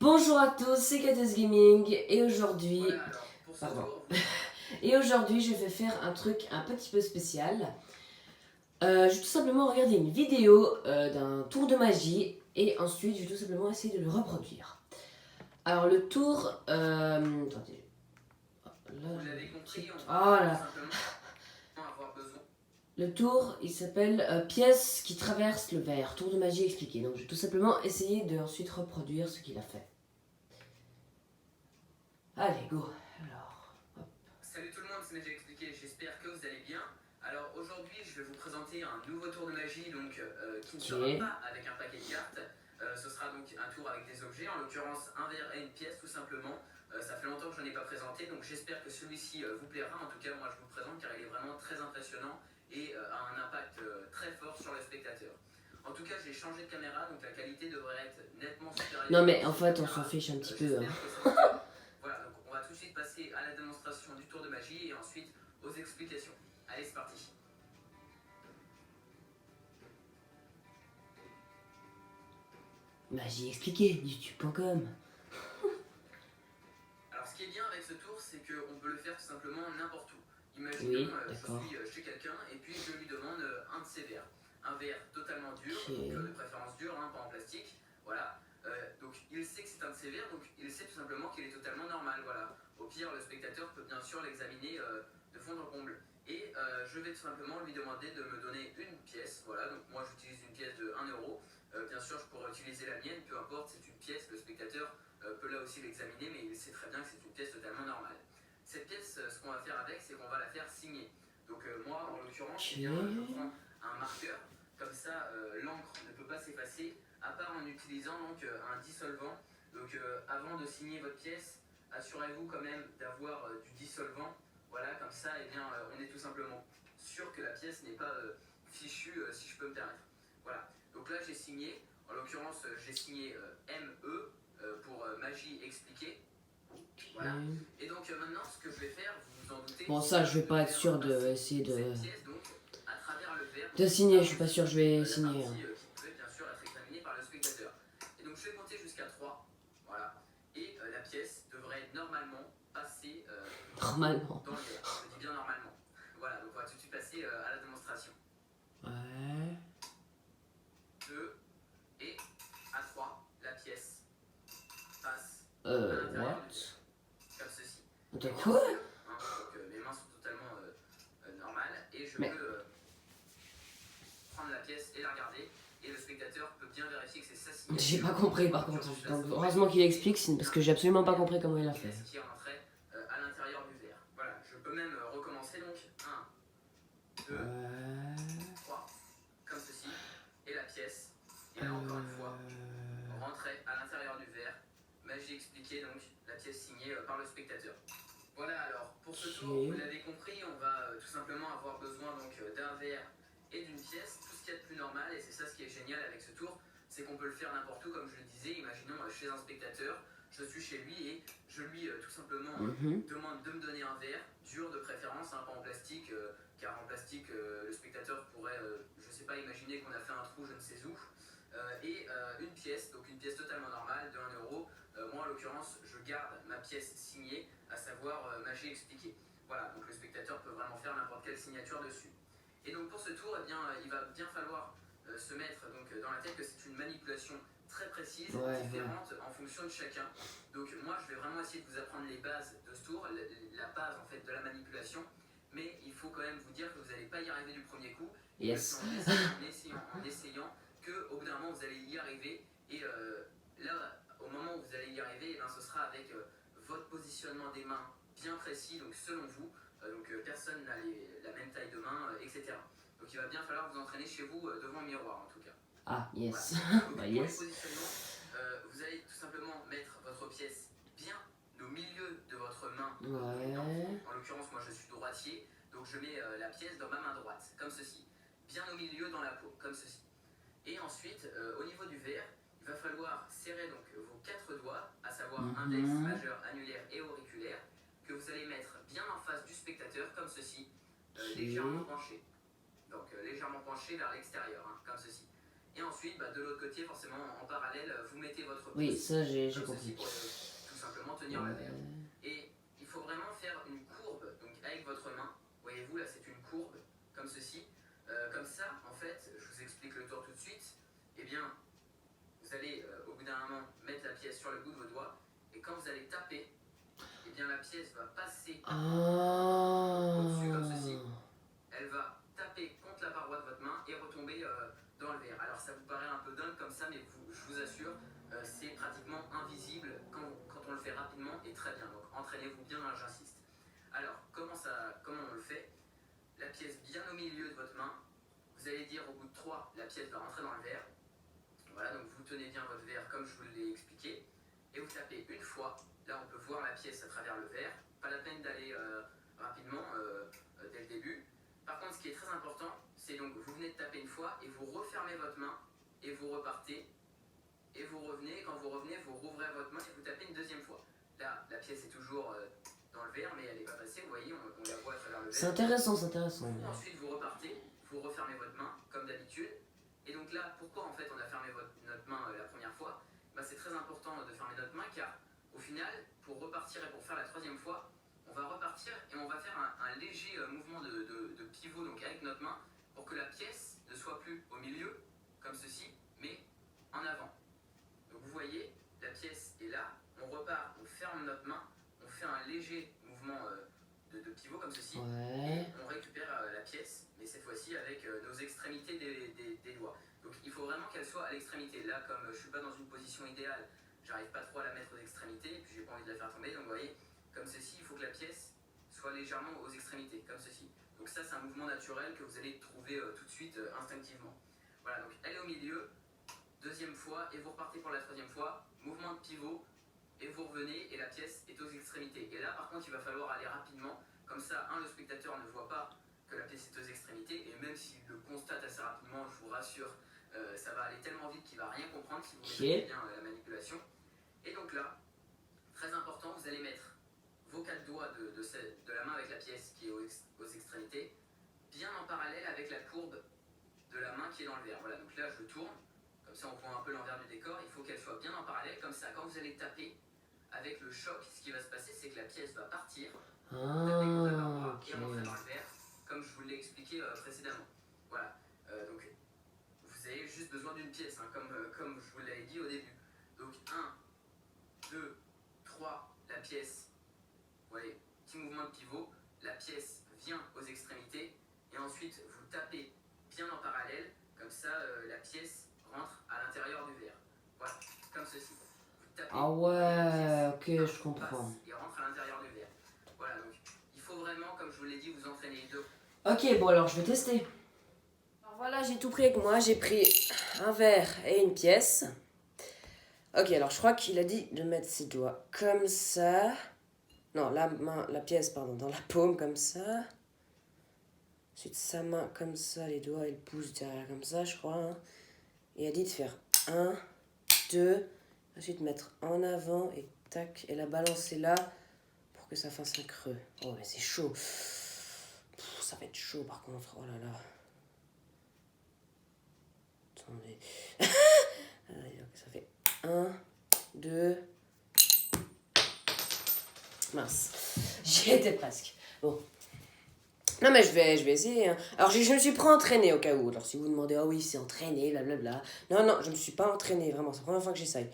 Bonjour à tous, c'est Kates Gaming et aujourd'hui, je vais faire un truc un petit peu spécial. Je vais tout simplement regarder une vidéo d'un tour de magie et ensuite je vais tout simplement essayer de le reproduire. Alors le tour, attendez, là, vous l'avez compris, on oh va là. simplement avoir besoin. Le tour, il s'appelle pièce qui traverse le verre, tour de magie expliqué. Donc je vais tout simplement essayer de ensuite reproduire ce qu'il a fait. Allez, go. Alors, hop. Salut tout le monde, c'est Magie Expliqué, j'espère que vous allez bien. Alors aujourd'hui, je vais vous présenter un nouveau tour de magie donc, qui ne sera pas avec un paquet de cartes. Ce sera donc un tour avec des objets, en l'occurrence un verre et une pièce tout simplement. Ça fait longtemps que je n'en ai pas présenté, donc j'espère que celui-ci vous plaira. En tout cas, moi je vous le présente car il est vraiment très impressionnant et a un impact très fort sur le spectateur. En tout cas, j'ai changé de caméra, donc la qualité devrait être nettement supérieure. Non mais en fait, on s'en fiche un petit peu. Voilà, donc on va tout de suite passer à la démonstration du tour de magie et ensuite aux explications. Allez, c'est parti. Magie expliquée, youtube.com. Alors ce qui est bien avec ce tour, c'est qu'on peut le faire tout simplement n'importe où. Imaginons, je suis chez quelqu'un et puis je lui demande un de ses verres. Un verre totalement dur, donc, de préférence dur, hein, pas en plastique. Voilà. Donc il sait que c'est un de ses verres, donc il sait tout simplement qu'il est totalement normal. Voilà. Au pire, le spectateur peut bien sûr l'examiner de fond en comble. Et je vais tout simplement lui demander de me donner une pièce. Voilà, donc moi j'utilise une pièce de 1 euro. Bien sûr, je pourrais utiliser la mienne, peu importe, c'est une pièce, le spectateur peut là aussi l'examiner, mais il sait très bien que c'est une pièce totalement normale. Cette pièce, ce qu'on va faire avec, c'est qu'on va la faire signer. Donc moi, en l'occurrence, je prends un marqueur, comme ça l'encre ne peut pas s'effacer, à part en utilisant donc, un dissolvant. Donc avant de signer votre pièce, assurez-vous quand même d'avoir du dissolvant. Voilà, comme ça, eh bien, on est tout simplement sûr que la pièce n'est pas fichue, si je peux me permettre. Voilà, donc là j'ai signé, en l'occurrence j'ai signé ME pour magie expliquée. Voilà. Et donc maintenant, ce que je vais faire, vous vous en doutez. Bon, ça, je vais pas être sûr de essayer de. Pièce, donc, à travers le verre, de signer, je suis pas sûr, je vais signer. qui peut bien sûr être examinée par le spectateur. Et donc je vais compter jusqu'à 3. Voilà. Et la pièce devrait normalement passer Normalement. dans le verre. Je dis bien normalement. Voilà, donc on va tout de suite passer à la démonstration. Ouais. 2 et à 3, la pièce passe à What? l'intérieur du verre. Comme ceci. De quoi? Donc mes mains sont totalement normales et je peux prendre la pièce et la regarder et le spectateur peut bien vérifier que c'est ça signé. J'ai pas compris par contre, donc heureusement qu'il explique parce que j'ai absolument pas compris comment il a fait. Qui est rentré à l'intérieur du verre. Voilà, je peux même recommencer donc 1, 2, 3, comme ceci, et la pièce, et là encore une fois, rentrer à l'intérieur du verre, magie expliquée donc, la pièce signée par le spectateur. Voilà, alors pour ce tour, vous l'avez compris, on va tout simplement avoir besoin donc d'un verre et d'une pièce, tout ce qu'il y a de plus normal, et c'est ça ce qui est génial avec ce tour, c'est qu'on peut le faire n'importe où, comme je le disais, imaginons chez un spectateur, je suis chez lui et je lui tout simplement demande de me donner un verre, dur de préférence, hein, pas en plastique, car en plastique le spectateur pourrait, je sais pas, imaginer qu'on a fait un trou je ne sais où, et une pièce, donc une pièce totalement normale de 1 euro. Moi en l'occurrence, je garde ma pièce signée, à savoir magie expliquée. Voilà, donc le spectateur peut vraiment faire n'importe quelle signature dessus. Et donc pour ce tour, eh bien, il va bien falloir se mettre donc, dans la tête que c'est une manipulation très précise, différente en fonction de chacun. Donc moi je vais vraiment essayer de vous apprendre les bases de ce tour, la base en fait de la manipulation, mais il faut quand même vous dire que vous n'allez pas y arriver du premier coup, et en essayant qu'au bout d'un moment vous allez y arriver, et là au moment où vous allez y arriver, eh bien, ce sera avec votre positionnement des mains bien précis, donc selon vous, donc personne n'a la même taille de main, etc. Donc il va bien falloir vous entraîner chez vous devant le miroir en tout cas. Ah, yes. Voilà. Donc, bah, pour yes. les positionnements, vous allez tout simplement mettre votre pièce bien au milieu de votre main. Ouais. En l'occurrence, moi je suis droitier, donc je mets la pièce dans ma main droite, comme ceci. Bien au milieu dans la peau, comme ceci. Et ensuite, au niveau du verre, il va falloir serrer donc vos 4 doigts, à savoir index, majeur, annulaire et auriculaire, que vous allez mettre bien en face du spectateur, comme ceci, légèrement penché. Donc légèrement penché vers l'extérieur, hein, comme ceci. Et ensuite, de l'autre côté, forcément, en parallèle, vous mettez votre pouce. Oui, ça j'ai comme compris. ceci pour tout simplement tenir le verre. Et il faut vraiment faire une courbe, donc avec votre main. Voyez-vous, là c'est une courbe, comme ceci. Comme ça, en fait, je vous explique le tour tout de suite. Eh bien, vous allez au bout d'un moment mettre la pièce sur le bout de vos doigts. Et quand vous allez taper, eh bien la pièce va passer au-dessus comme ceci. Elle va taper contre la paroi de votre main et retomber dans le verre. Alors ça vous paraît un peu dingue comme ça, mais je vous assure, c'est pratiquement invisible quand on le fait rapidement et très bien. Donc entraînez-vous bien, j'insiste. Alors comment on le fait? La pièce bien au milieu de votre main. Vous allez dire au bout de 3, la pièce va rentrer dans le verre. Voilà, donc vous tenez bien votre verre comme je vous l'ai expliqué. Et vous tapez une fois. Là on peut voir la pièce à travers le verre. Pas la peine d'aller rapidement dès le début. Par contre, ce qui est très important, c'est donc vous venez de taper une fois et vous refermez votre main et vous repartez et vous revenez. Et quand vous revenez, vous rouvrez votre main et vous tapez une deuxième fois. Là, la pièce est toujours dans le verre, mais elle n'est pas passée. Vous voyez, on la voit à travers le verre. C'est intéressant, c'est intéressant. Ensuite, vous repartez, vous refermez votre main comme d'habitude. Et donc là, pourquoi en fait on a fermé notre main la première fois? C'est très important de fermer notre main car au final, pour repartir et pour faire la troisième fois, on va repartir et on va faire un léger mouvement de pivot donc avec notre main pour que la pièce ne soit plus au milieu comme ceci, mais en avant. Donc vous voyez, la pièce est là, on repart, on ferme notre main, on fait un léger mouvement de pivot comme ceci, et on récupère la pièce, mais cette fois-ci avec nos extrémités des doigts. Donc il faut vraiment qu'elle soit à l'extrémité. Là, comme je ne suis pas dans une position idéale, j'arrive pas trop à la mettre aux extrémités, et puis j'ai pas envie de la faire tomber, donc vous voyez, comme ceci, il faut que la pièce soit légèrement aux extrémités, comme ceci. Donc ça, c'est un mouvement naturel que vous allez trouver tout de suite instinctivement. Voilà, donc elle est au milieu, deuxième fois, et vous repartez pour la troisième fois, mouvement de pivot, et vous revenez, et la pièce est aux extrémités. Et là, par contre, il va falloir aller rapidement, comme ça, le spectateur ne voit pas que la pièce est aux extrémités, et même s'il le constate assez rapidement, je vous rassure, ça va aller tellement vite qu'il ne va rien comprendre si vous maîtrisez bien la manipulation. Et donc là, très important, vous allez mettre vos 4 doigts de la main avec la pièce qui est aux extrémités, bien en parallèle avec la courbe de la main qui est dans le verre. Voilà, donc là je tourne, comme ça on voit un peu l'envers du décor, il faut qu'elle soit bien en parallèle, comme ça quand vous allez taper, avec le choc, ce qui va se passer, c'est que la pièce va partir, taper contre la paroi et rentrer dans le verre, comme je vous l'ai expliqué précédemment. Voilà, donc vous avez juste besoin d'une pièce, comme je vous l'avais dit au début. Donc 1, 2, 3, la pièce, vous voyez, petit mouvement de pivot, la pièce vient aux extrémités, et ensuite vous tapez bien en parallèle, comme ça la pièce rentre à l'intérieur du verre. Voilà, comme ceci. Ah ouais, ok, je comprends. Et rentre à l'intérieur du verre. Voilà, donc il faut vraiment, comme je vous l'ai dit, vous entraîner deux. Ok, bon alors je vais tester. Alors voilà, j'ai tout pris avec moi. J'ai pris un verre et une pièce. Ok, alors je crois qu'il a dit de mettre ses doigts comme ça. Non, la pièce, pardon, dans la paume comme ça. Ensuite sa main comme ça, les doigts et le pouce derrière comme ça, je crois. Hein. Et il a dit de faire 1, 2... Ensuite mettre en avant et tac, et la balancer là pour que ça fasse un creux. Oh mais c'est chaud. Ça va être chaud par contre. Oh là là. Attendez. Ça fait 1, 2. Mince. J'y étais presque. Bon. Non mais je vais essayer. Hein. Alors je me suis pas entraînée au cas où. Alors si vous demandez, ah oui c'est entraîné, blablabla. Non, je me suis pas entraînée, vraiment. C'est la première fois que j'essaye.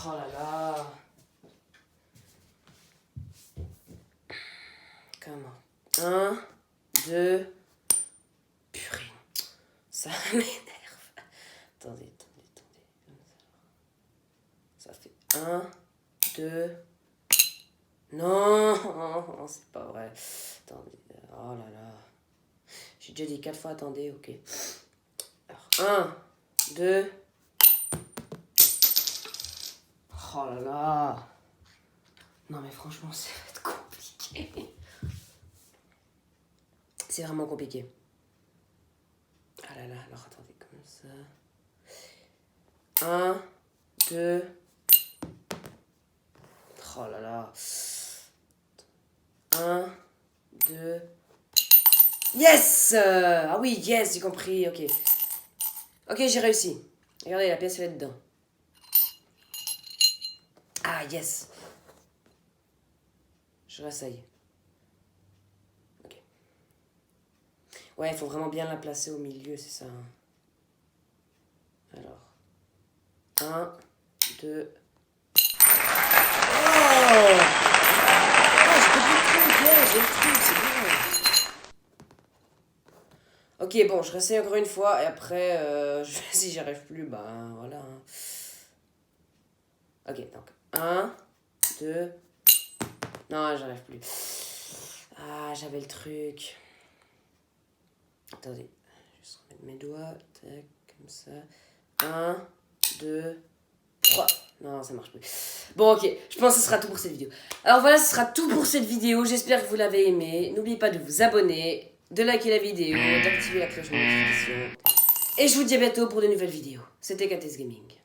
Oh là là. Comment? 1, 2. Purée. Ça m'énerve. Attendez. Ça fait 1, 2. Non, c'est pas vrai. Attendez. Oh là là. J'ai déjà dit 4 fois attendez, ok. Alors, 1, 2. Oh là là. Non mais franchement, ça va être compliqué. C'est vraiment compliqué. Ah là là, alors attendez, comme ça. 1, 2. Oh là là. 1, 2. Yes! Ah oui, yes, j'ai compris, ok. Ok, j'ai réussi. Regardez, la pièce, elle est dedans. Ah, yes. Je réessaye. Ok. Ouais, il faut vraiment bien la placer au milieu, c'est ça. Alors. 1, 2... Oh! Ah, j'ai compris le truc, yeah, j'ai le truc, c'est bien. Ok, bon, je réessaye encore une fois, et après, si j'y arrive plus, bah voilà. Hein. Ok, donc 1, 2... Non, j'arrive plus. Ah, j'avais le truc. Attendez, je vais juste remettre mes doigts. Tac, comme ça. 1, 2, 3. Non, ça marche plus. Bon, ok, je pense que ce sera tout pour cette vidéo. Alors voilà, ce sera tout pour cette vidéo. J'espère que vous l'avez aimé. N'oubliez pas de vous abonner, de liker la vidéo, d'activer la cloche de notification. Et je vous dis à bientôt pour de nouvelles vidéos. C'était KTS Gaming.